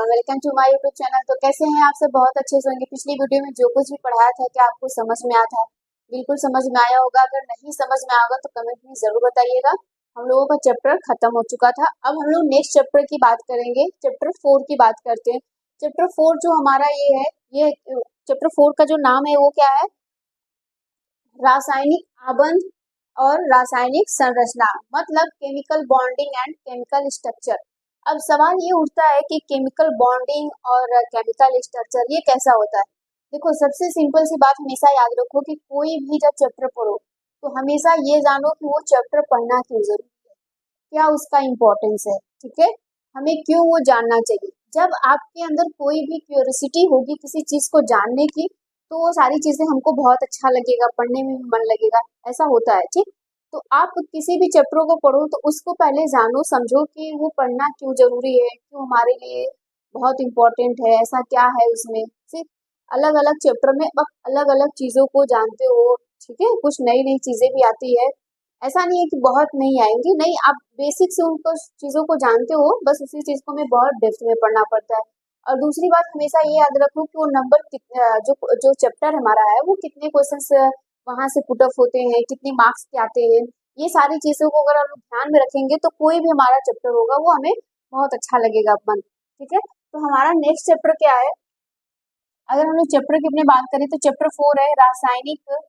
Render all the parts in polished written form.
Everyone, welcome to my YouTube channel. तो कैसे हैं आप सब? बहुत अच्छे से होंगे। पिछली वीडियो में जो कुछ भी पढ़ाया था क्या आपको समझ में आया था? बिल्कुल समझ में आया होगा। अगर नहीं समझ में आया होगा तो कमेंट में जरूर बताइएगा। हम लोगों का चैप्टर खत्म हो चुका था। अब हम लोग नेक्स्ट चैप्टर की बात करेंगे। चैप्टर 4 की बात करते हैं। चैप्टर 4 जो हमारा ये चैप्टर 4 का जो नाम है वो क्या है? रासायनिक आबंध और रासायनिक संरचना, मतलब chemical bonding and chemical structure. अब सवाल ये उठता है कि केमिकल बॉन्डिंग और केमिकल स्ट्रक्चर ये कैसा होता है? देखो, सबसे सिंपल सी बात हमेशा याद रखो कि कोई भी जब चैप्टर पढ़ो तो हमेशा ये जानो कि वो चैप्टर पढ़ना क्यों जरूरी है, क्या उसका इम्पोर्टेंस है। ठीक है, हमें क्यों वो जानना चाहिए। जब आपके अंदर कोई भी क्यूरियोसिटी होगी किसी चीज को जानने की, तो वो सारी चीजें हमको बहुत अच्छा लगेगा, पढ़ने में भी मन लगेगा, ऐसा होता है। ठीक, तो आप किसी भी चैप्टर को पढ़ो तो उसको पहले जानो समझो कि वो पढ़ना क्यों जरूरी है, क्यों हमारे लिए बहुत इम्पोर्टेंट है, ऐसा क्या है उसमें। सिर्फ अलग अलग चैप्टर में आप अलग अलग चीजों को जानते हो। ठीक है, कुछ नई नई चीजें भी आती है, ऐसा नहीं है कि बहुत नहीं आएंगी। नहीं, आप बेसिक से उनको चीजों को जानते हो, बस उसी चीज को हमें बहुत डेप्थ में पढ़ना पड़ता है। और दूसरी बात हमेशा ये याद रखो कि वो नंबर कितना, जो जो चैप्टर हमारा है वो कितने क्वेश्चंस वहां से पुट ऑफ होते हैं, कितने मार्क्स के आते हैं। ये सारी चीजों को अगर हम ध्यान में रखेंगे तो कोई भी हमारा चैप्टर होगा वो हमें बहुत अच्छा लगेगा अपन। ठीक है, तो हमारा नेक्स्ट चैप्टर क्या है? अगर हम लोग चैप्टर की अपनी बात करें तो चैप्टर 4 है रासायनिक।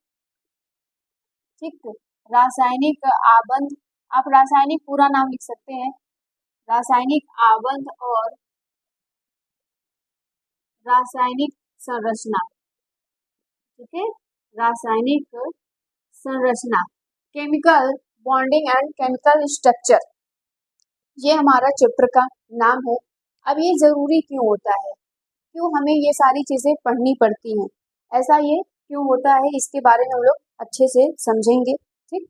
ठीक, रासायनिक आबंध। आप रासायनिक पूरा नाम लिख सकते हैं, रासायनिक आबंध और रासायनिक संरचना। ठीक है, रासायनिक संरचना, chemical bonding and chemical structure, ये हमारा चैप्टर का नाम है। अब ये जरूरी क्यों होता है, क्यों हमें ये सारी चीजें पढ़नी पड़ती हैं, ऐसा ये क्यों होता है, इसके बारे में हम लोग अच्छे से समझेंगे। ठीक,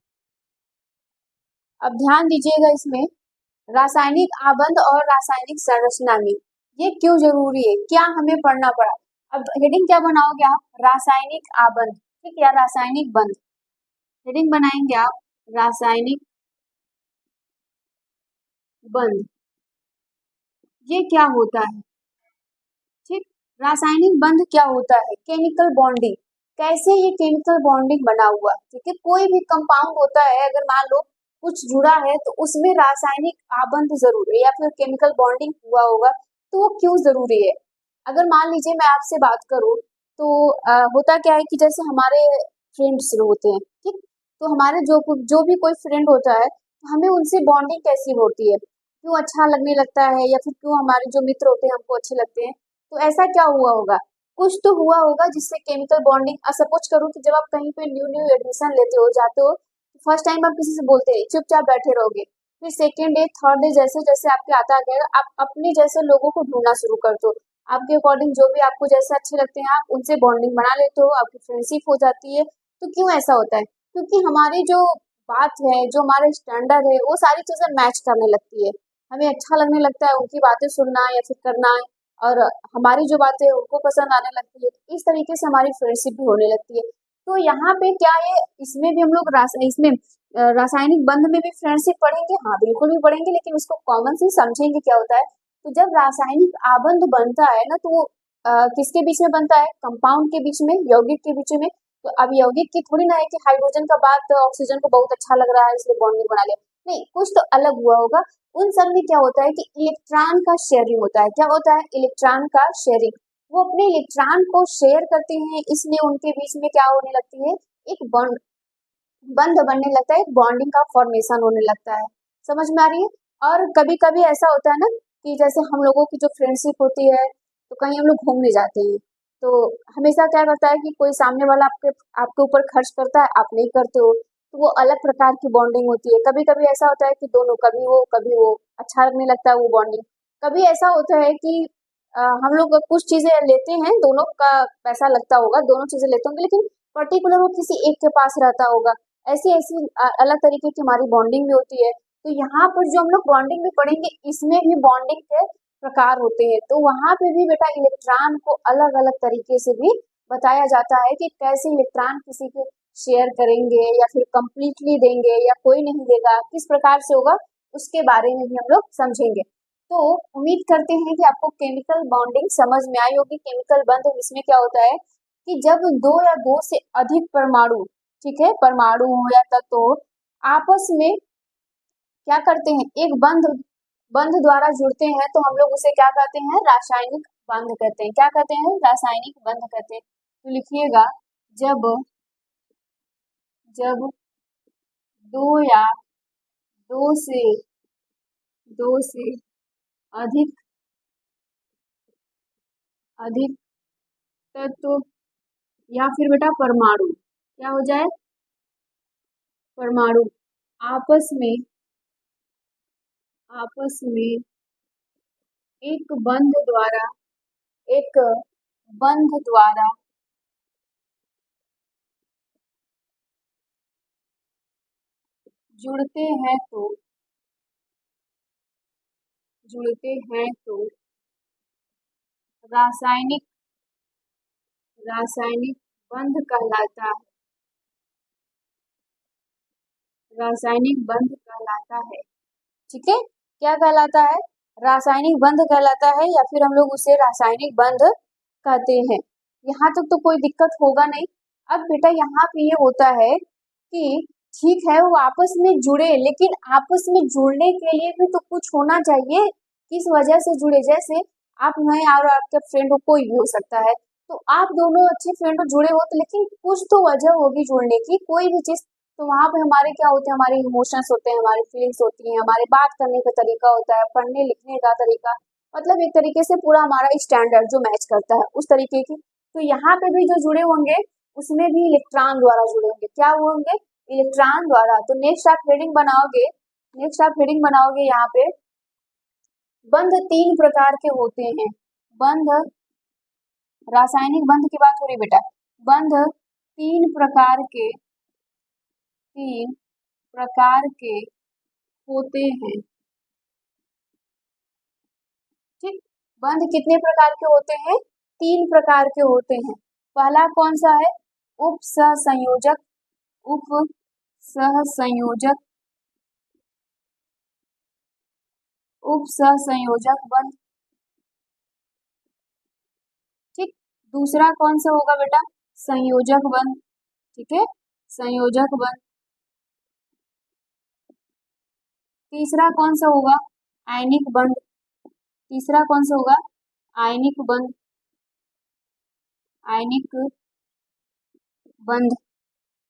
अब ध्यान दीजिएगा इसमें, रासायनिक आबंध और रासायनिक संरचना में ये क्यों जरूरी है, क्या हमें पढ़ना पड़ा। अब हेडिंग क्या बनाओगे आप? रासायनिक आबंध, ठीक, या रासायनिक बंध। हेडिंग बनाएंगे आप रासायनिक बंध। ये क्या होता है? ठीक, रासायनिक बंध क्या होता है? Chemical bonding. कैसे ये केमिकल बॉन्डिंग बना हुआ? ठीक है, कोई भी कंपाउंड होता है, अगर मान लो कुछ जुड़ा है तो उसमें रासायनिक आबंध जरूरी है या फिर केमिकल बॉन्डिंग हुआ होगा, तो वो क्यों जरूरी है? अगर मान लीजिए मैं आपसे बात करूं तो होता क्या है कि जैसे हमारे फ्रेंड्स होते हैं, ठीक, तो हमारे जो जो भी कोई फ्रेंड होता है तो हमें उनसे बॉन्डिंग कैसी होती है, क्यों अच्छा लगने लगता है, या फिर क्यों हमारे जो मित्र होते हैं हमको अच्छे लगते हैं। तो ऐसा क्या हुआ होगा? कुछ तो हुआ होगा जिससे केमिकल बॉन्डिंग। सपोज करो कि जब आप कहीं पे न्यू न्यू एडमिशन लेते हो, जाते हो, फर्स्ट टाइम आप किसी से बोलते हैं, चुपचाप बैठे रहोगे, फिर सेकेंड डे थर्ड डे जैसे जैसे आपके आता गया आप अपने जैसे लोगों को ढूंढना शुरू कर दो। आपके अकॉर्डिंग जो भी आपको जैसे अच्छे लगते हैं आप उनसे बॉन्डिंग बना लेते हो, आपकी फ्रेंडशिप हो जाती है। तो क्यों ऐसा होता है? क्योंकि हमारी जो बात है, जो हमारे स्टैंडर्ड है, वो सारी चीजें मैच करने लगती है। हमें अच्छा लगने लगता है उनकी बातें सुनना या फिर करना, और हमारी जो बातें हैं उनको पसंद आने लगती है। इस तरीके से हमारी फ्रेंडशिप भी होने लगती है। तो यहाँ पे क्या है, इसमें भी हम लोग रासायनिक बंध में भी फ्रेंडशिप पढ़ेंगे। हाँ, बिल्कुल भी पढ़ेंगे, लेकिन उसको कॉमन से समझेंगे क्या होता है। तो जब रासायनिक आबंध बनता है ना, तो वो किसके बीच में बनता है? कंपाउंड के बीच में, यौगिक के बीच में। तो अब यौगिक की थोड़ी ना है कि हाइड्रोजन का बात ऑक्सीजन को बहुत अच्छा लग रहा है इसलिए बॉन्डिंग बना लिया। नहीं, कुछ तो अलग हुआ होगा। उन सब में क्या होता है कि इलेक्ट्रॉन का शेयरिंग होता है। क्या होता है? इलेक्ट्रॉन का शेयरिंग। वो अपने इलेक्ट्रॉन को शेयर करते हैं, इसलिए उनके बीच में क्या होने लगती है? एक बॉन्ड, बंध बनने लगता है, एक बॉन्डिंग का फॉर्मेशन होने लगता है। समझ में आ रही है? और कभी कभी ऐसा होता है ना कि जैसे हम लोगों की जो फ्रेंडशिप होती है, तो कहीं हम लोग घूमने जाते हैं, तो हमेशा क्या करता है कि कोई सामने वाला आपके आपके ऊपर खर्च करता है, आप नहीं करते हो, तो वो अलग प्रकार की बॉन्डिंग होती है। कभी कभी ऐसा होता है कि दोनों, कभी वो अच्छा लगने लगता है वो बॉन्डिंग। कभी ऐसा होता है कि हम लोग कुछ चीजें लेते हैं, दोनों का पैसा लगता होगा, दोनों चीजें लेते होंगे, लेकिन पर्टिकुलर वो किसी एक के पास रहता होगा। ऐसी ऐसी अलग तरीके की हमारी बॉन्डिंग भी होती है। तो यहाँ पर जो हम लोग बॉन्डिंग भी पढ़ेंगे, इसमें भी बॉन्डिंग के प्रकार होते हैं। तो वहां पे भी बेटा इलेक्ट्रॉन को अलग अलग तरीके से भी बताया जाता है कि कैसे इलेक्ट्रॉन किसी को शेयर करेंगे या फिर कंप्लीटली देंगे या कोई नहीं देगा, किस प्रकार से होगा, उसके बारे में भी हम लोग समझेंगे। तो उम्मीद करते हैं कि आपको केमिकल बॉन्डिंग समझ में आई होगी। केमिकल बंध इसमें क्या होता है कि जब दो या दो से अधिक परमाणु, ठीक है, परमाणु हो या तत्व हो, आपस में क्या करते हैं, एक बंध बंध द्वारा जुड़ते हैं, तो हम लोग उसे क्या कहते हैं, रासायनिक बंध कहते हैं। क्या कहते हैं, रासायनिक बंध कहते हैं। तो लिखिएगा, जब जब दो या दो से अधिक अधिक तत्व या फिर बेटा परमाणु, क्या हो जाए, परमाणु आपस में एक बंध द्वारा जुड़ते हैं तो रासायनिक रासायनिक बंध कहलाता है। रासायनिक बंध कहलाता है, ठीक है, क्या कहलाता है, रासायनिक बंध कहलाता है, या फिर हम लोग उसे रासायनिक बंध कहते हैं। यहाँ तक तो कोई दिक्कत होगा नहीं। अब बेटा यहाँ पे ये होता है कि ठीक है वो आपस में जुड़े, लेकिन आपस में जुड़ने के लिए भी तो कुछ होना चाहिए, किस वजह से जुड़े। जैसे आप हैं और आपके फ्रेंड हो, कोई भी हो सकता है, तो आप दोनों अच्छे फ्रेंड हो, जुड़े हो, तो लेकिन कुछ तो वजह होगी जुड़ने की, कोई भी चीज। तो वहां पे हमारे क्या होते हैं, हमारे इमोशंस होते हैं, हमारी फीलिंग्स होती हैं, हमारे बात करने का तरीका होता है, पढ़ने लिखने का तरीका, मतलब एक तरीके से पूरा हमारा स्टैंडर्ड जो मैच करता है उस तरीके की। तो यहाँ पे भी जो जुड़े होंगे उसमें भी इलेक्ट्रॉन द्वारा जुड़े होंगे, क्या होंगे, इलेक्ट्रॉन द्वारा। तो नेक्स्ट आप हेडिंग बनाओगे यहाँ पे, बंध तीन प्रकार के होते हैं। बंध, रासायनिक बंध की बात हो रही बेटा, बंध तीन प्रकार के होते हैं, ठीक। बंध कितने प्रकार के होते हैं, तीन प्रकार के होते हैं। पहला कौन सा है, उपसहसंयोजक उपसहसंयोजक उपसहसंयोजक बंध, ठीक। दूसरा कौन सा होगा बेटा, संयोजक बंध, ठीक है, संयोजक बंध। तीसरा कौन सा होगा, आयनिक बंध। तीसरा कौन सा होगा, आयनिक बंध, आयनिक बंध,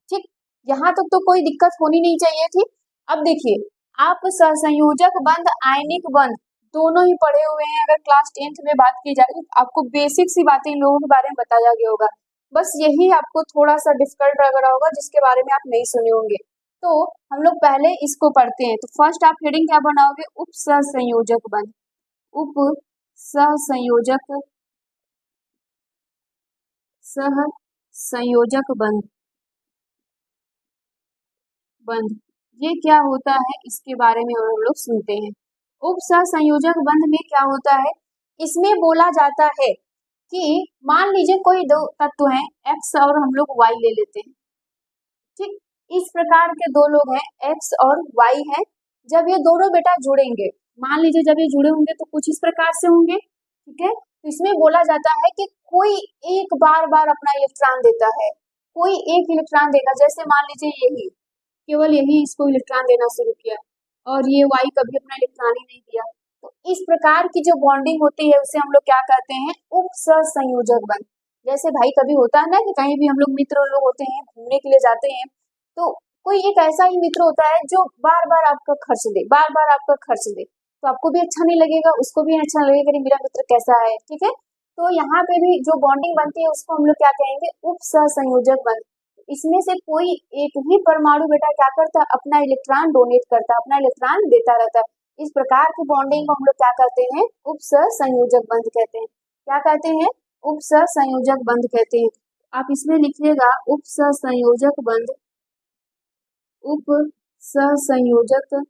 ठीक। यहाँ तक तो कोई दिक्कत होनी नहीं चाहिए थी। अब देखिए, आप सहसंयोजक बंध, आयनिक बंध दोनों ही पढ़े हुए हैं। अगर क्लास 10th में बात की जाए तो आपको बेसिक सी बातें इन लोगों के बारे में बताया गया होगा, बस यही आपको थोड़ा सा डिफिकल्ट लग रहा होगा जिसके बारे में आप नहीं सुने होंगे। तो हम लोग पहले इसको पढ़ते हैं। तो फर्स्ट आप हेडिंग क्या बनाओगे, उप सहसंयोजक बंध, उप सहसंयोजक सहसंयोजक बंध, बंध ये क्या होता है इसके बारे में हम लोग सुनते हैं। उप सहसंयोजक बंध में क्या होता है, इसमें बोला जाता है कि मान लीजिए कोई दो तत्व हैं एक्स और हम लोग वाई ले लेते हैं, ठीक। इस प्रकार के दो लोग हैं एक्स और वाई हैं। जब ये दोनों बेटा जुड़ेंगे, मान लीजिए जब ये जुड़े होंगे तो कुछ इस प्रकार से होंगे, ठीक है। तो इसमें बोला जाता है कि कोई एक बार बार अपना इलेक्ट्रॉन देता है, कोई एक इलेक्ट्रॉन देगा। जैसे मान लीजिए यही, केवल यही इसको इलेक्ट्रॉन देना शुरू किया और ये वाई कभी अपना इलेक्ट्रॉन ही नहीं दिया। तो इस प्रकार की जो बॉन्डिंग होती है उसे हम लोग क्या कहते हैं, उप सहसंयोजक बंध। जैसे भाई कभी होता है ना कि कहीं भी हम लोग मित्र लोग होते हैं, घूमने के लिए जाते हैं, तो कोई एक ऐसा ही मित्र होता है जो बार बार आपका खर्च दे, बार बार आपका खर्च दे, तो आपको भी अच्छा नहीं लगेगा, उसको भी अच्छा नहीं लगेगा कि मेरा मित्र कैसा है, ठीक है। तो यहाँ पे भी जो बॉन्डिंग बनती है उसको हम लोग क्या कहेंगे, उप सहसंयोजक बंध। इसमें से कोई एक ही परमाणु बेटा क्या करता है, अपना इलेक्ट्रॉन डोनेट करता है, अपना इलेक्ट्रॉन देता रहता है। इस प्रकार की बॉन्डिंग को हम लोग क्या कहते हैं, उप सहसंयोजक बंध कहते हैं। क्या कहते हैं, उप सहसंयोजक बंध कहते हैं। आप इसमें लिखिएगा, उप सहसंयोजक बंध, उप सहसंयोजक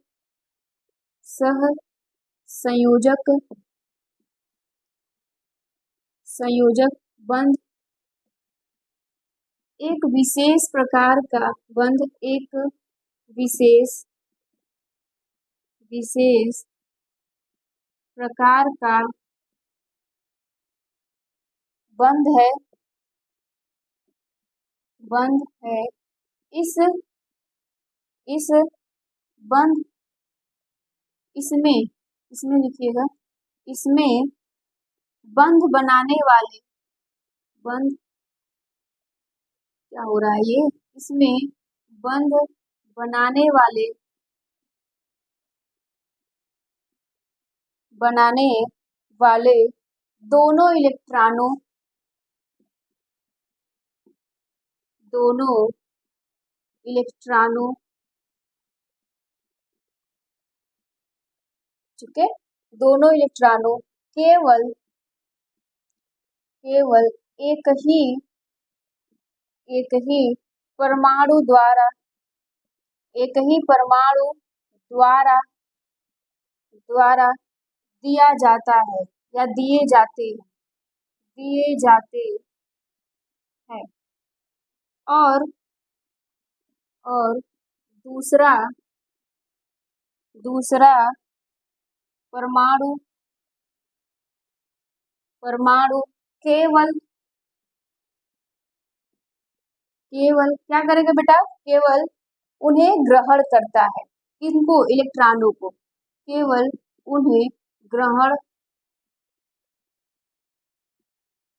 सहसंयोजक संयोजक बंध एक विशेष प्रकार का बंध, एक विशेष विशेष प्रकार का बंध है, बंध है। इस इस बंध इसमें इसमें लिखिएगा, इसमें बंध बनाने वाले, बंध क्या हो रहा है ये, इसमें बंध बनाने वाले, बनाने वाले दोनों इलेक्ट्रॉनों, दोनों इलेक्ट्रॉनों, ठीक है, दोनों इलेक्ट्रॉनों केवल केवल एक ही परमाणु द्वारा, एक ही परमाणु द्वारा द्वारा दिया जाता है या दिए जाते हैं, दिए जाते हैं। और दूसरा दूसरा परमाणु परमाणु केवल केवल क्या करेगा बेटा, केवल उन्हें ग्रहण करता है। किनको, इलेक्ट्रॉनों को, केवल उन्हें ग्रहण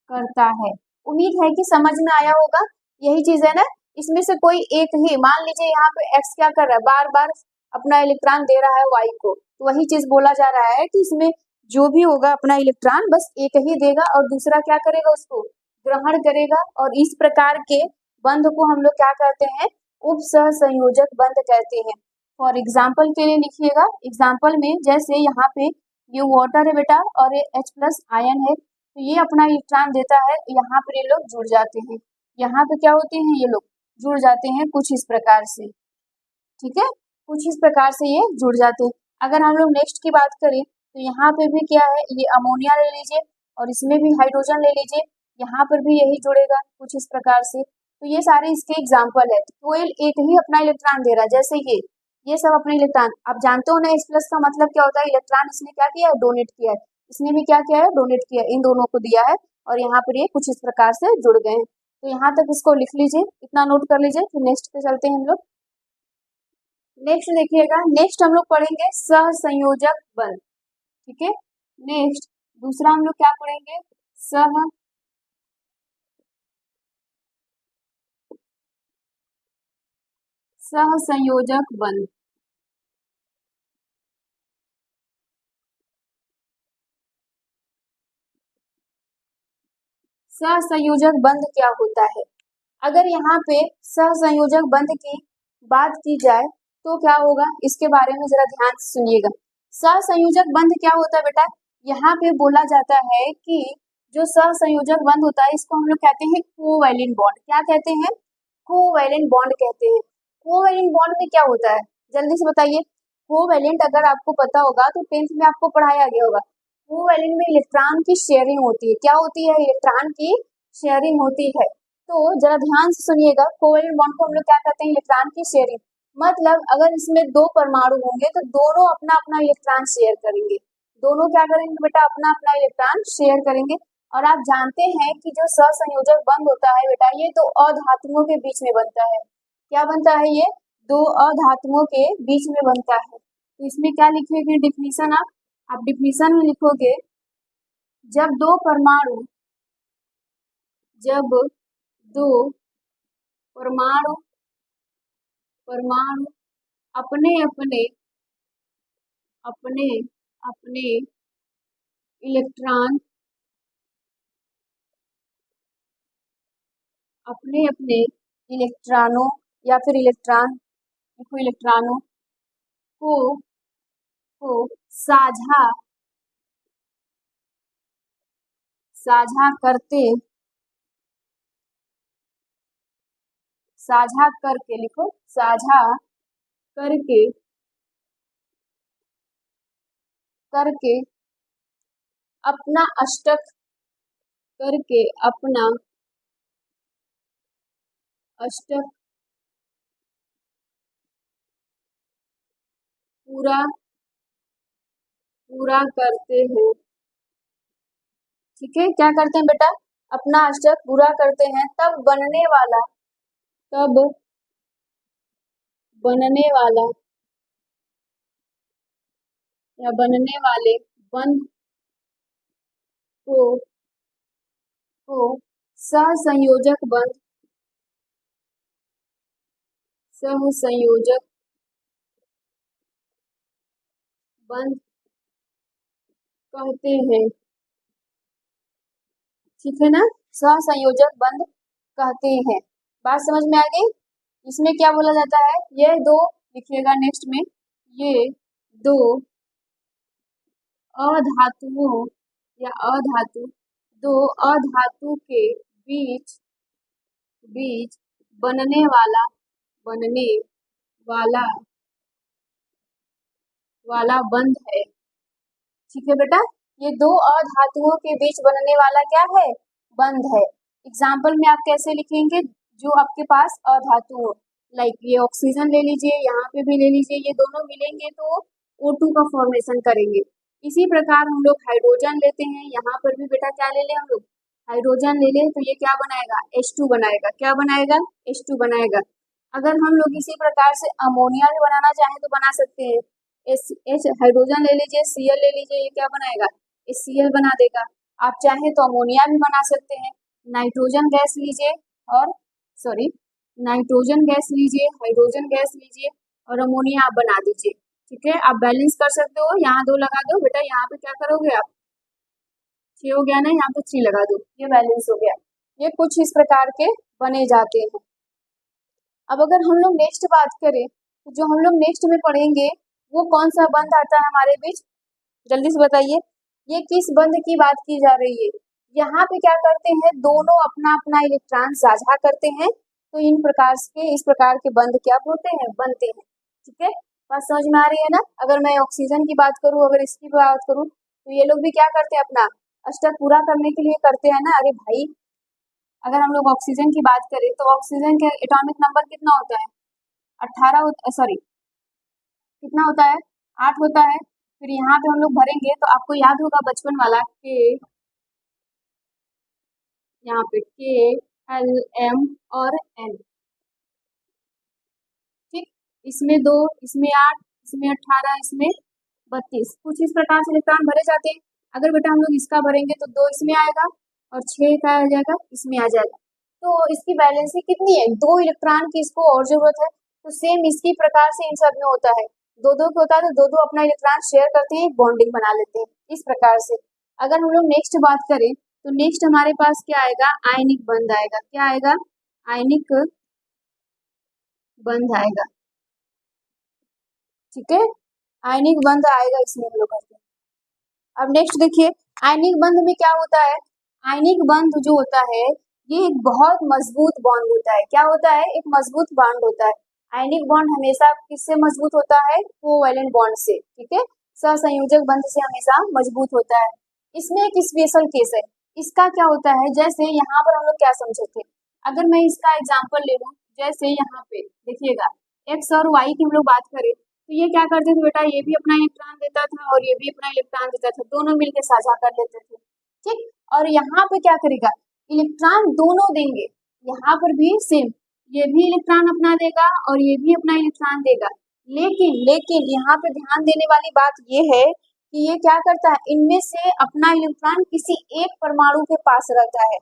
करता है। उम्मीद है कि समझ में आया होगा, यही चीज है ना। इसमें से कोई एक ही, मान लीजिए यहाँ पे एक्स क्या कर रहा है, बार बार अपना इलेक्ट्रॉन दे रहा है वाई को, तो वही चीज बोला जा रहा है कि इसमें जो भी होगा अपना इलेक्ट्रॉन बस एक ही देगा और दूसरा क्या करेगा, उसको ग्रहण करेगा। और इस प्रकार के बंध को हम लोग क्या कहते हैं, उपसहसंयोजक बंध कहते हैं। फॉर एग्जाम्पल के लिए लिखिएगा, एग्जाम्पल में जैसे यहाँ पे ये वाटर है बेटा और ये H+ आयन है, तो ये अपना इलेक्ट्रॉन देता है, यहाँ पर ये लोग जुड़ जाते हैं, यहाँ पे क्या होते हैं, ये लोग जुड़ जाते हैं कुछ इस प्रकार से, ठीक है, कुछ इस प्रकार से ये जुड़ जाते हैं। अगर हम लोग नेक्स्ट की बात करें तो यहाँ पे भी क्या है, ये अमोनिया ले लीजिए और इसमें भी हाइड्रोजन ले लीजिए, यहाँ पर भी यही जुड़ेगा कुछ इस प्रकार से। तो ये सारे इसके एग्जाम्पल है। तो कोई एक ही अपना इलेक्ट्रॉन दे रहा है, जैसे ये सब अपने इलेक्ट्रॉन, आप जानते हो ना H+ का मतलब क्या होता है, इलेक्ट्रॉन इसने क्या किया है, डोनेट किया है, इसने भी क्या किया है, डोनेट किया है, इन दोनों को दिया है और यहाँ पर ये कुछ इस प्रकार से जुड़ गए हैं। तो यहाँ तक इसको लिख लीजिए, इतना नोट कर लीजिए, फिर नेक्स्ट पे चलते हैं हम लोग। नेक्स्ट देखिएगा, नेक्स्ट हम लोग पढ़ेंगे सहसंयोजक बंध, ठीक है। नेक्स्ट दूसरा हम लोग क्या पढ़ेंगे, सहसंयोजक बंध। सहसंयोजक बंध क्या होता है, अगर यहाँ पे सहसंयोजक बंध की बात की जाए तो क्या होगा, इसके बारे में जरा ध्यान से सुनिएगा। सहसंयोजक बंध क्या होता है बेटा, यहाँ पे बोला जाता है कि जो सहसंयोजक बंध होता है इसको हम लोग कहते हैं कोवैलेंट बॉन्ड। क्या कहते हैं, कोवैलेंट बॉन्ड कहते हैं। कोवैलेंट बॉन्ड में क्या होता है, जल्दी से बताइए। कोवैलेंट अगर आपको पता होगा तो 10th में आपको पढ़ाया गया होगा। कोवैलेंट में इलेक्ट्रॉन की शेयरिंग होती है, क्या होती है, इलेक्ट्रॉन की शेयरिंग होती है। तो जरा ध्यान से सुनिएगा, कोवैलेंट बॉन्ड को हम लोग क्या कहते हैं, इलेक्ट्रॉन की शेयरिंग। मतलब अगर इसमें दो परमाणु होंगे तो दोनों अपना अपना इलेक्ट्रॉन शेयर करेंगे, दोनों क्या करेंगे बेटा, अपना अपना इलेक्ट्रॉन शेयर करेंगे। और आप जानते हैं कि जो सहसंयोजक बंध होता है बेटा, ये दो अधातुओं के बीच में बनता है। क्या बनता है, ये दो अधातुओं के बीच में बनता है। तो इसमें क्या लिखेंगे डिफिनीशन, आप डिफिनीशन में लिखोगे, जब दो परमाणु जब दो परमाणु परमाणु अपने अपने अपने अपने इलेक्ट्रॉन अपने अपने इलेक्ट्रॉनों या फिर इलेक्ट्रॉनों को को साझा साझा करते साझा करके लिखो, साझा करके करके अपना अष्टक करके अपना अष्टक पूरा पूरा करते हैं। ठीक है, क्या करते हैं बेटा, अपना अष्टक पूरा करते हैं, तब बनने वाला या बनने वाले बंध को को सहसंयोजक बंध कहते हैं। ठीक है ना, सहसंयोजक बंध कहते हैं। बात समझ में आ गई। इसमें क्या बोला जाता है, ये दो लिखिएगा नेक्स्ट में, ये दो अधातुओं या दो अधातु के बीच बीच बनने वाला बंध है। ठीक है बेटा, ये दो अधातुओं के बीच बनने वाला क्या है, बंध है। एग्जाम्पल में आप कैसे लिखेंगे, जो आपके पास अधातु हो, लाइक ये ऑक्सीजन ले लीजिए, यहाँ पे भी ले लीजिए, ये दोनों मिलेंगे तो O2 का फॉर्मेशन करेंगे। इसी प्रकार हम लोग हाइड्रोजन लेते हैं, यहाँ पर भी बेटा क्या ले लें हम लोग, हाइड्रोजन ले लें, तो ये क्या बनाएगा, H2 बनाएगा। क्या बनाएगा, H2 बनाएगा। अगर हम लोग इसी प्रकार से अमोनिया भी बनाना चाहें तो बना सकते हैं। H हाइड्रोजन ले लीजिए, Cl ले लीजिए, ये क्या बनाएगा, HCl बना देगा। आप चाहें तो अमोनिया भी बना सकते हैं। नाइट्रोजन गैस लीजिए नाइट्रोजन गैस लीजिए, हाइड्रोजन गैस लीजिए और अमोनिया आप बना दीजिए। ठीक है, आप बैलेंस कर सकते हो, यहाँ 2 लगा दो बेटा, यहाँ पे क्या करोगे आप, 6 हो गया ना, यहाँ पे 3 लगा दो, ये बैलेंस हो गया। ये कुछ इस प्रकार के बने जाते हैं। अब अगर हम लोग नेक्स्ट बात करें, तो जो हम लोग नेक्स्ट में पढ़ेंगे वो कौन सा बंध आता है हमारे बीच, जल्दी से बताइए, ये किस बंध की बात की जा रही है। यहाँ पे क्या करते हैं, दोनों अपना अपना इलेक्ट्रॉन साझा करते हैं, तो इस प्रकार के बंध क्या होते हैं, बनते हैं। ठीक है, बात समझ में आ रही है ना। अगर मैं ऑक्सीजन की बात करूँ, अगर इसकी बात करूँ, तो ये लोग भी क्या करते हैं, अपना अष्टक पूरा करने के लिए करते हैं ना। अरे भाई, अगर हम लोग ऑक्सीजन की बात करें तो ऑक्सीजन के एटॉमिक नंबर कितना होता है, 18, सॉरी कितना होता है, 8 होता है। फिर यहाँ पे हम लोग भरेंगे तो आपको याद होगा बचपन वाला के, यहाँ पे K, L, M और N। ठीक, इसमें 2, इसमें 8, इसमें 18, इसमें 32, कुछ इस प्रकार से इलेक्ट्रॉन भरे जाते हैं। अगर बेटा हम लोग इसका भरेंगे तो 2 इसमें आएगा और 6 का आ जाएगा, इसमें आ जाएगा। तो इसकी वैलेंसी कितनी है, 2 इलेक्ट्रॉन की इसको और जरूरत है। तो सेम इसी प्रकार से इन सब में होता है, 2-2 के होता है तो 2-2 अपना इलेक्ट्रॉन शेयर करते हैं, बॉन्डिंग बना लेते हैं इस प्रकार से। अगर हम लोग नेक्स्ट बात करें तो नेक्स्ट हमारे पास क्या आएगा, आयनिक बंध आएगा। क्या आएगा, आयनिक बंध आएगा। ठीक है, आयनिक बंध आएगा इसमें हम लोग करते हैं। अब नेक्स्ट देखिए, आयनिक बंध में क्या होता है, आयनिक बंध जो होता है ये एक बहुत मजबूत बॉन्ड होता है। क्या होता है, एक मजबूत बॉन्ड होता है। आयनिक बॉन्ड हमेशा किससे मजबूत होता है, कोवैलेंट बॉन्ड से। ठीक है, सहसंयोजक बंध से हमेशा मजबूत होता है। इसमें एक स्पेशल केस है, इसका क्या होता है, जैसे यहाँ पर हम लोग क्या समझे थे, अगर मैं इसका एग्जाम्पल ले लूँ, जैसे यहाँ पे देखिएगा एक्स और वाई की हम लोग बात करें तो ये क्या करते थे बेटा, ये भी अपना इलेक्ट्रॉन देता था और ये भी अपना इलेक्ट्रॉन देता था, दोनों मिलकर साझा कर लेते थे। ठीक, और यहाँ पे क्या करेगा, इलेक्ट्रॉन दोनों देंगे, यहाँ पर भी सेम, ये भी इलेक्ट्रॉन अपना देगा और ये भी अपना इलेक्ट्रॉन देगा। लेकिन यहाँ पे ध्यान देने वाली बात ये है कि ये क्या करता है, इनमें से अपना इलेक्ट्रॉन किसी एक परमाणु के पास रहता है।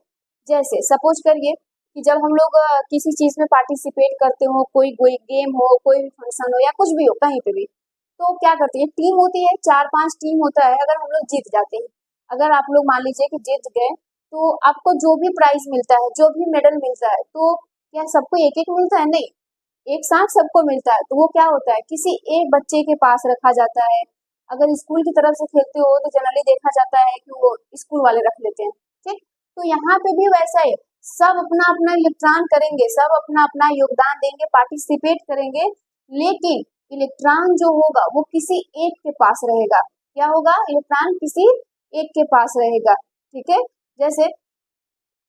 जैसे सपोज करिए कि जब हम लोग किसी चीज में पार्टिसिपेट करते हो, कोई कोई गेम हो, कोई भी फंक्शन हो या कुछ भी हो, कहीं पे भी, तो क्या करते हैं, टीम होती है, 4-5 टीम होता है। अगर हम लोग जीत जाते हैं, अगर आप लोग मान लीजिए कि जीत गए, तो आपको जो भी प्राइज मिलता है, जो भी मेडल मिलता है, तो क्या सबको एक एक मिलता है, नहीं, एक साथ सबको मिलता है। तो वो क्या होता है, किसी एक बच्चे के पास रखा जाता है। अगर स्कूल की तरफ से खेलते हो तो जनरली देखा जाता है कि वो स्कूल वाले रख लेते हैं। ठीक, तो यहाँ पे भी वैसा ही, सब अपना अपना इलेक्ट्रॉन करेंगे, सब अपना अपना योगदान देंगे, पार्टिसिपेट करेंगे, लेकिन इलेक्ट्रॉन जो होगा वो किसी एक के पास रहेगा। क्या होगा, इलेक्ट्रॉन किसी एक के पास रहेगा। ठीक है, जैसे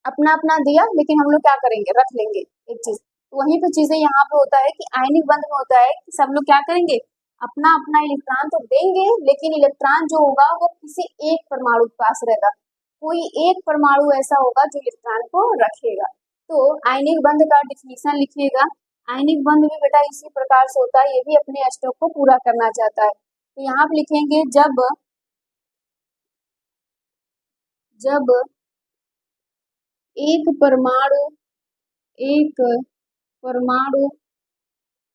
अपना अपना दिया, लेकिन हम लोग क्या करेंगे, रख लेंगे एक चीज। तो वहीं पर चीजें यहाँ पे होता है कि आयनिक बंध में होता है कि सब लोग क्या करेंगे, अपना अपना इलेक्ट्रॉन तो देंगे, लेकिन इलेक्ट्रॉन जो होगा वो किसी एक परमाणु के पास रहेगा, कोई एक परमाणु ऐसा होगा जो इलेक्ट्रॉन को रखेगा। तो आयनिक बंध का डिफिनीशन लिखिएगा। आयनिक बंध भी बेटा इसी प्रकार से होता है, ये भी अपने अष्टक को पूरा करना चाहता है। तो यहाँ पे लिखेंगे जब एक परमाणु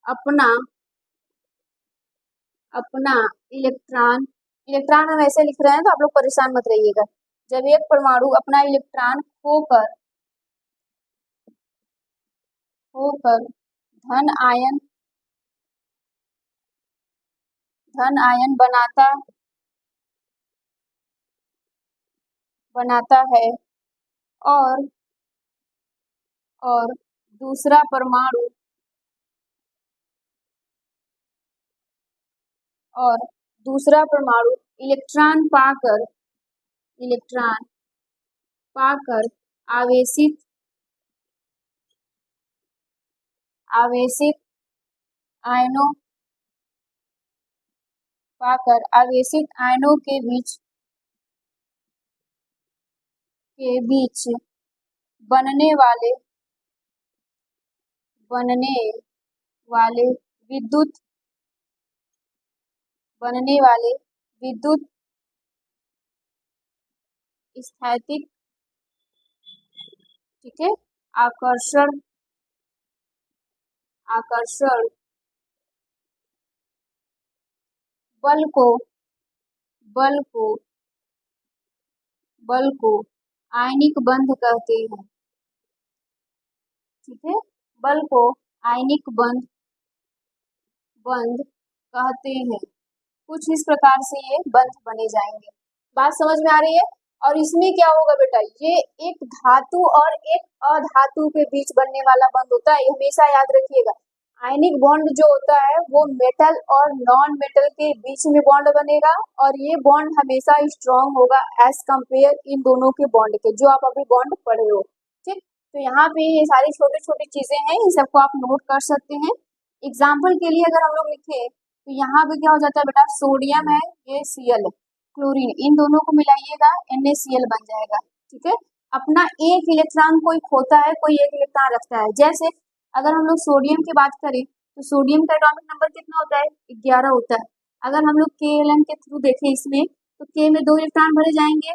अपना इलेक्ट्रॉन हम ऐसे लिख रहे हैं तो आप लोग परेशान मत रहिएगा। जब एक परमाणु अपना इलेक्ट्रॉन खोकर धन आयन बनाता है और दूसरा परमाणु इलेक्ट्रॉन पाकर आवेशित आयनों के बीच बनने वाले विद्युत स्थैतिक, ठीक है, आकर्षण बल को आयनिक बंध कहते हैं, ठीक है, बल को आयनिक बंध कहते हैं। कुछ इस प्रकार से ये बंध बने जाएंगे। बात समझ में आ रही है? और इसमें क्या होगा बेटा, ये एक धातु और एक अधातु के बीच बनने वाला बंध होता है, हमेशा याद रखिएगा। आयनिक बॉन्ड जो होता है वो मेटल और नॉन मेटल के बीच में बॉन्ड बनेगा, और ये बॉन्ड हमेशा स्ट्रॉन्ग होगा एज कंपेयर इन दोनों के बॉन्ड के, जो आप अभी बॉन्ड पढ़े हो। ठीक, तो यहाँ पे ये सारी छोटी छोटी चीजें हैं, इन सबको आप नोट कर सकते हैं। एग्जाम्पल के लिए अगर हम लोग लिखे तो यहाँ पे क्या हो जाता है बेटा, सोडियम है, ये Cl है, क्लोरीन, इन दोनों को मिलाइएगा NaCl बन जाएगा। ठीक है, अपना एक इलेक्ट्रॉन कोई खोता है, कोई एक इलेक्ट्रॉन रखता है। जैसे अगर हम लोग सोडियम की बात करें तो सोडियम का एटॉमिक नंबर कितना होता है, 11 होता है। अगर हम लोग Kl के थ्रू देखें इसमें तो K में 2 इलेक्ट्रॉन भरे जाएंगे,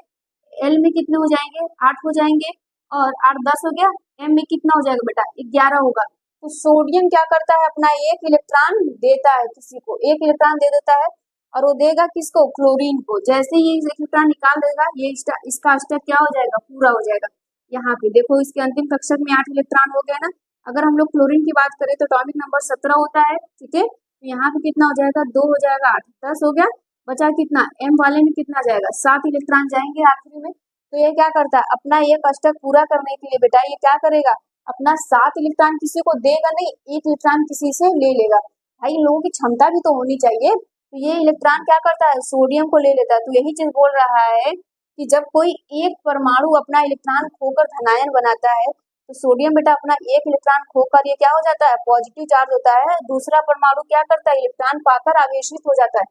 L में कितने हो जाएंगे, 8 हो जाएंगे, और 8 10 हो गया, M में कितना हो जाएगा बेटा, 11 होगा। तो सोडियम क्या करता है, अपना एक इलेक्ट्रॉन देता है, किसी को एक इलेक्ट्रॉन दे देता है, और वो देगा किसको, क्लोरीन को। जैसे ही इलेक्ट्रॉन निकाल देगा, ये इसका स्टेप क्या हो जाएगा, पूरा हो जाएगा। यहाँ पे देखो इसके अंतिम कक्षक में 8 इलेक्ट्रॉन हो गया ना। अगर हम लोग क्लोरीन की बात करें तो एटॉमिक नंबर 17 होता है। ठीक है, तो यहाँ पे कितना हो जाएगा, 2 हो जाएगा, 8 10 हो गया, बचा कितना, M वाले में कितना जाएगा, 7 इलेक्ट्रॉन जाएंगे आखिरी में। तो ये क्या करता है, अपना एक अष्टक पूरा करने के लिए बेटा ये क्या करेगा, अपना 7 इलेक्ट्रॉन किसी को देगा नहीं, 1 इलेक्ट्रॉन किसी से ले लेगा। भाई लोगों की क्षमता भी तो होनी चाहिए। तो ये इलेक्ट्रॉन क्या करता है, सोडियम को ले लेता है। तो यही चीज बोल रहा है कि जब कोई एक परमाणु अपना इलेक्ट्रॉन खोकर धनायन बनाता है, तो सोडियम बेटा अपना एक इलेक्ट्रॉन खोकर ये क्या हो जाता है, पॉजिटिव चार्ज होता है। दूसरा परमाणु क्या करता है, इलेक्ट्रॉन पाकर आवेशित हो जाता है,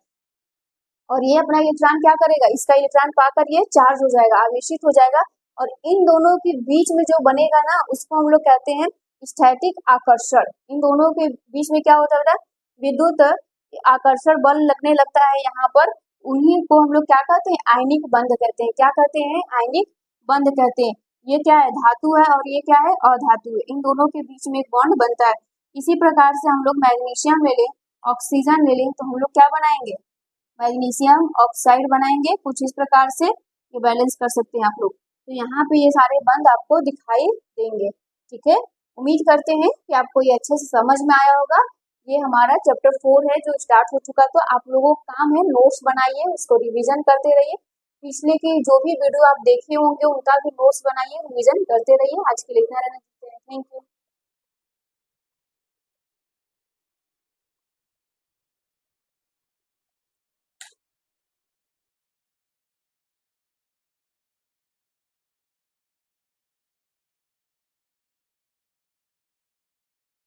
और ये अपना इलेक्ट्रॉन क्या करेगा, इसका इलेक्ट्रॉन पाकर ये चार्ज हो जाएगा, आवेशित हो जाएगा, और इन दोनों के बीच में जो बनेगा ना उसको हम लोग कहते हैं स्टैटिक आकर्षण। इन दोनों के बीच में क्या होता है, विद्युत आकर्षण बल लगने लगता है यहाँ पर। उन्हीं को हम लोग क्या कहते हैं, आयनिक बंध कहते हैं। क्या कहते हैं, आयनिक बंध कहते हैं। ये क्या है, धातु है, और ये क्या है, अधातु है। इन दोनों के बीच में एक बॉन्ड बनता है। इसी प्रकार से हम लोग मैग्नीशियम ले लें, ऑक्सीजन ले लें, तो हम लोग क्या बनाएंगे, मैग्नीशियम ऑक्साइड बनाएंगे। कुछ इस प्रकार से ये बैलेंस कर सकते हैं आप लोग। तो यहाँ पे ये सारे बंध आपको दिखाई देंगे। ठीक है, उम्मीद करते हैं कि आपको ये अच्छे से समझ में आया होगा। ये हमारा चैप्टर 4 है जो स्टार्ट हो चुका। तो आप लोगों का काम है नोट्स बनाइए, उसको रिवीजन करते रहिए। पिछले की जो भी वीडियो आप देखे होंगे उनका भी नोट्स बनाइए, रिवीजन करते रहिए। आज के लिए इतना रहना चाहिए। Thank you.